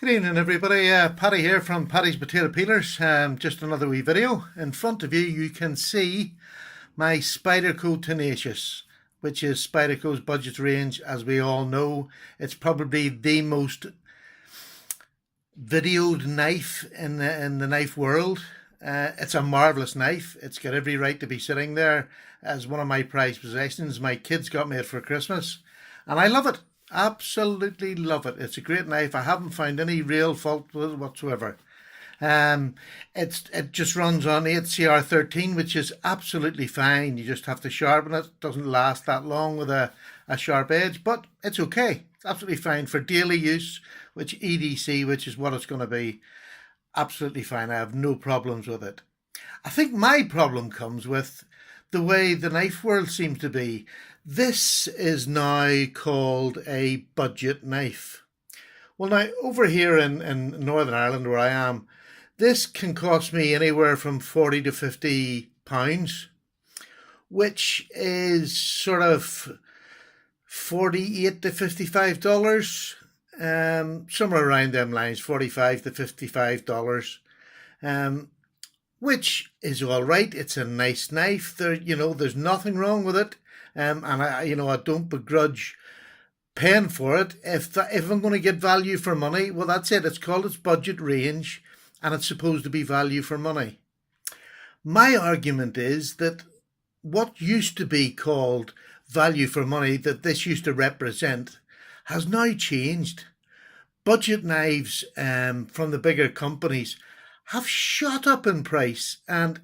Good evening, everybody. Paddy here from Paddy's Potato Peelers. Just another wee video. In front of you, you can see my Spyderco Tenacious, which is Spyderco's budget range. As we all know, it's probably the most videoed knife in the knife world. It's a marvellous knife. It's got every right to be sitting there as one of my prized possessions. My kids got me it for Christmas, and I love it. Absolutely love it. It's a great knife. I haven't found any real fault with it whatsoever. It just runs on HCR13, which is absolutely fine. You just have to sharpen it. It doesn't last that long with a sharp edge, but it's okay. It's absolutely fine for daily use, which EDC, which is what it's going to be. Absolutely fine. I have no problems with it. I think my problem comes with the way the knife world seems to be. This is now called a budget knife. Well, now, over here in Northern Ireland, where I am, this can cost me anywhere from 40 to 50 pounds, which is sort of 48 to $55, somewhere around them lines, 45 to $55, which is all right. It's a nice knife. There's nothing wrong with it. And I don't begrudge paying for it. If I'm going to get value for money, well, that's it. It's called its budget range, and it's supposed to be value for money. My argument is that what used to be called value for money, that this used to represent, has now changed. Budget knives from the bigger companies have shot up in price, and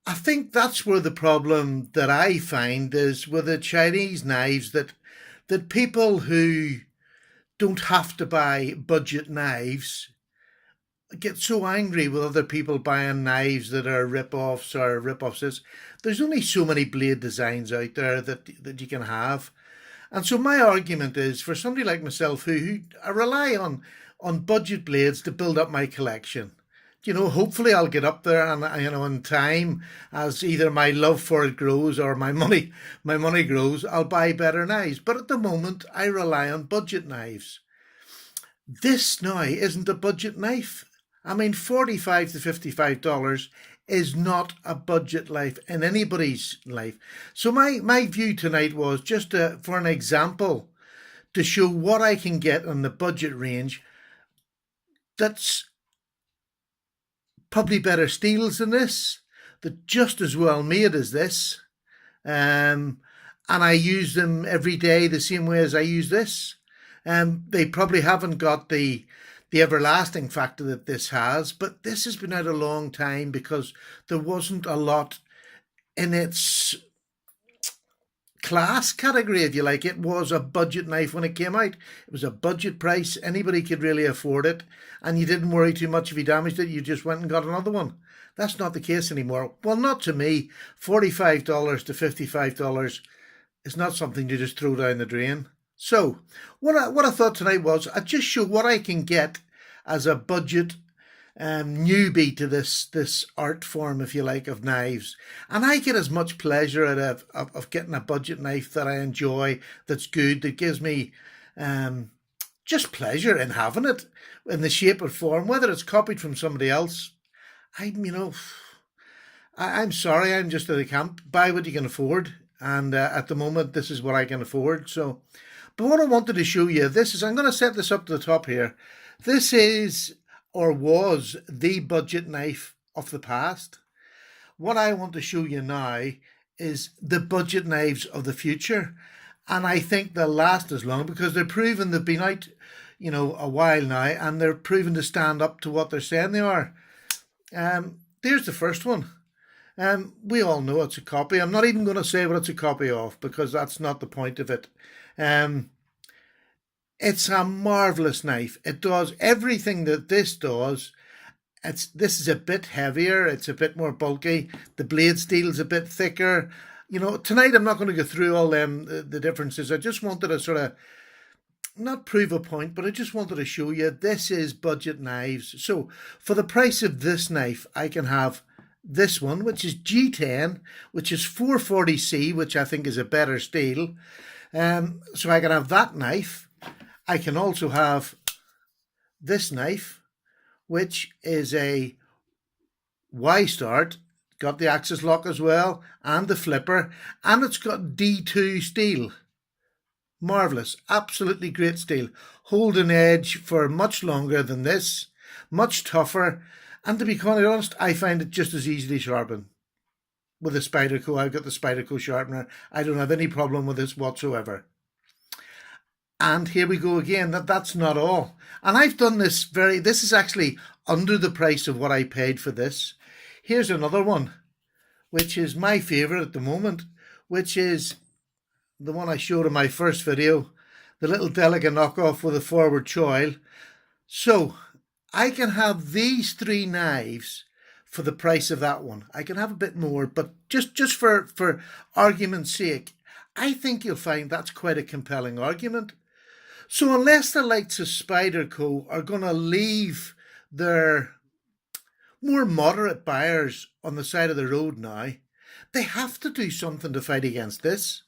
I think that's where the problem that I find is with the Chinese knives, that people who don't have to buy budget knives get so angry with other people buying knives that are rip-offs or rip-offs. There's only so many blade designs out there that you can have. And so my argument is for somebody like myself who I rely on budget blades to build up my collection. Hopefully I'll get up there and, in time, as either my love for it grows or my money grows, I'll buy better knives. But at the moment, I rely on budget knives. This now isn't a budget knife. I mean, $45 to $55 is not a budget knife in anybody's life. So my view tonight was just for an example to show what I can get on the budget range that's probably better steels than this, they're just as well made as this, and I use them every day the same way as I use this. They probably haven't got the everlasting factor that this has, but this has been out a long time because there wasn't a lot in its class category, if you like. It was a budget knife when it came out. It was a budget price. Anybody could really afford it, and you didn't worry too much if you damaged it. You just went and got another one. That's not the case anymore. Well, not to me. $45 to $55 is not something you just throw down the drain. So what I thought tonight was I'd just show what I can get as a budget newbie to this art form, if you like, of knives, and I get as much pleasure out of getting a budget knife that I enjoy, that's good, that gives me just pleasure in having it in the shape or form, whether it's copied from somebody else. I'm sorry, I'm just at the camp, buy what you can afford, and at the moment this is what I can afford. So, but what I wanted to show you, I'm going to set this up to the top here. This is, or was, the budget knife of the past. What I want to show you now is the budget knives of the future. And I think they'll last as long because they're proven. They've been out, a while now, and they're proven to stand up to what they're saying they are. There's the first one. We all know it's a copy. I'm not even going to say what it's a copy of because that's not the point of it. It's a marvellous knife. It does everything that this does. This is a bit heavier. It's a bit more bulky. The blade steel's a bit thicker. Tonight I'm not going to go through all the differences. I just wanted to sort of not prove a point, but I just wanted to show you this is budget knives. So for the price of this knife, I can have this one, which is G10, which is 440C, which I think is a better steel. So I can have that knife. I can also have this knife, which is a Y-start, got the axis lock as well, and the flipper, and it's got D2 steel. Marvellous, absolutely great steel. Holding edge for much longer than this, much tougher, and to be quite honest, I find it just as easily sharpened. With the Spyderco, I've got the Spyderco sharpener. I don't have any problem with this whatsoever. And here we go again. That's not all. And I've done this this is actually under the price of what I paid for this. Here's another one, which is my favourite at the moment, which is the one I showed in my first video, the little delicate knockoff with a forward choil. So I can have these three knives for the price of that one. I can have a bit more, but just for argument's sake, I think you'll find that's quite a compelling argument. So unless the likes of Spyderco are going to leave their more moderate buyers on the side of the road now, they have to do something to fight against this.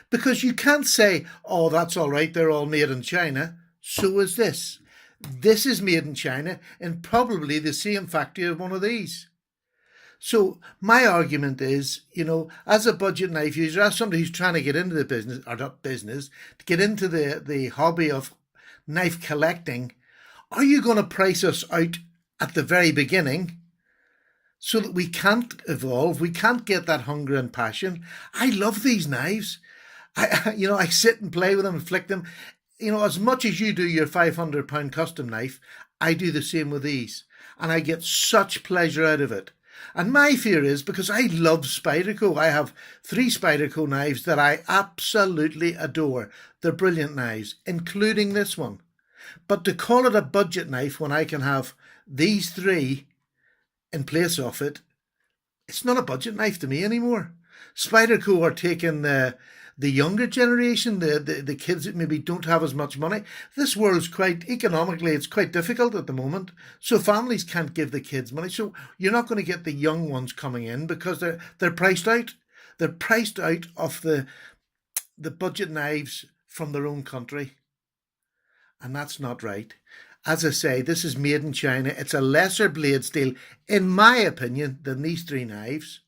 Because you can't say, oh, that's all right, they're all made in China. So is this. This is made in China in probably the same factory as one of these. So my argument is, as a budget knife user, as somebody who's trying to get into the business, or not business, to get into the hobby of knife collecting, are you going to price us out at the very beginning so that we can't evolve, we can't get that hunger and passion? I love these knives. I sit and play with them and flick them. As much as you do your £500 custom knife, I do the same with these. And I get such pleasure out of it. And my fear is, because I love Spyderco, I have 3 Spyderco knives that I absolutely adore. They're brilliant knives, including this one. But to call it a budget knife when I can have these 3 in place of it, it's not a budget knife to me anymore. Spyderco are taking the younger generation, the kids that maybe don't have as much money. This world's economically, it's quite difficult at the moment. So families can't give the kids money. So you're not going to get the young ones coming in because they're priced out. They're priced out of the budget knives from their own country. And that's not right. As I say, this is made in China. It's a lesser blade steel, in my opinion, than these 3 knives.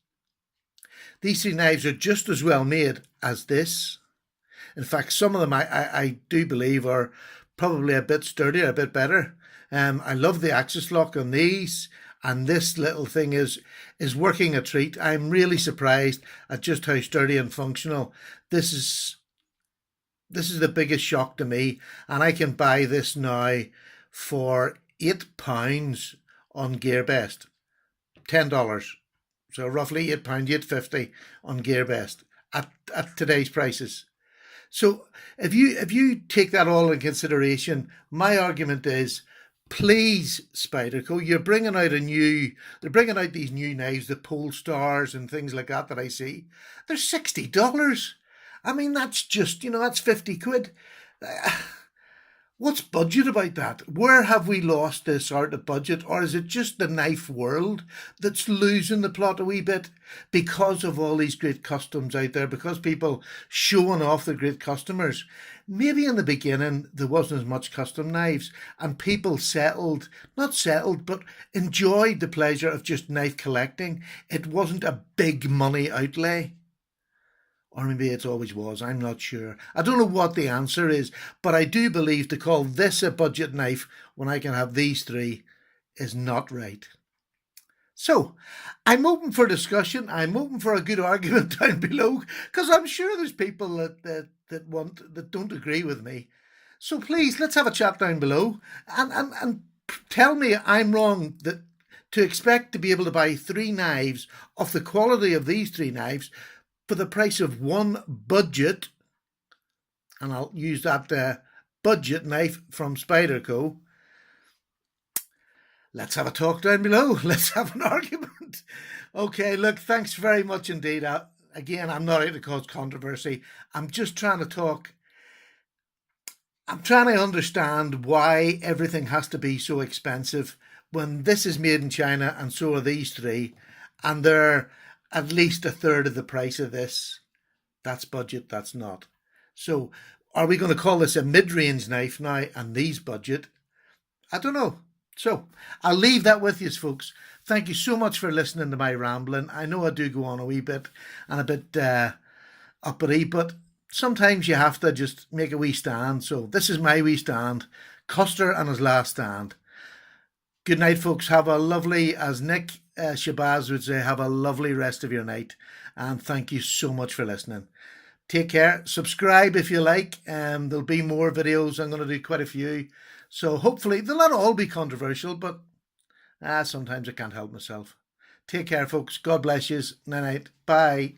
These 3 knives are just as well made as this. In fact, some of them I do believe are probably a bit sturdier, a bit better. I love the axis lock on these, and this little thing is working a treat. I'm really surprised at just how sturdy and functional. This is the biggest shock to me, and I can buy this now for £8 on GearBest, $10. So roughly £8, £8.50 on GearBest at today's prices. So if you take that all in consideration, my argument is, please, Spyderco, they're bringing out these new knives, the Pole Stars and things like that I see. They're $60. I mean, that's just, that's 50 quid. What's budget about that? Where have we lost this art of budget? Or is it just the knife world that's losing the plot a wee bit because of all these great customs out there, because people showing off the great customers? Maybe in the beginning there wasn't as much custom knives and people not settled, but enjoyed the pleasure of just knife collecting. It wasn't a big money outlay. Or maybe it always was, I'm not sure. I don't know what the answer is, but I do believe to call this a budget knife when I can have these 3 is not right. So, I'm open for discussion. I'm open for a good argument down below, because I'm sure there's people that don't agree with me. So please, let's have a chat down below and tell me I'm wrong to expect to be able to buy 3 knives of the quality of these 3 knives for the price of one budget, and I'll use that budget knife from Spyderco. Let's have a talk down below. Let's have an argument. Okay, look, thanks very much indeed. Again, I'm not out to cause controversy. I'm just trying to talk. I'm trying to understand why everything has to be so expensive when this is made in China and so are these 3, and they're at least a third of the price of this. That's budget, that's not. So are we going to call this a mid-range knife now and these budget? I don't know. So I'll leave that with you, folks. Thank you so much for listening to my rambling. I know I do go on a wee bit and a bit uppity, but sometimes you have to just make a wee stand. So this is my wee stand. Custer and his last stand. Good night, folks. Have a lovely, as Nick Shabazz would say, have a lovely rest of your night. And thank you so much for listening. Take care. Subscribe if you like. There'll be more videos. I'm going to do quite a few. So hopefully they'll not all be controversial, but sometimes I can't help myself. Take care, folks. God bless you. Night night. Bye.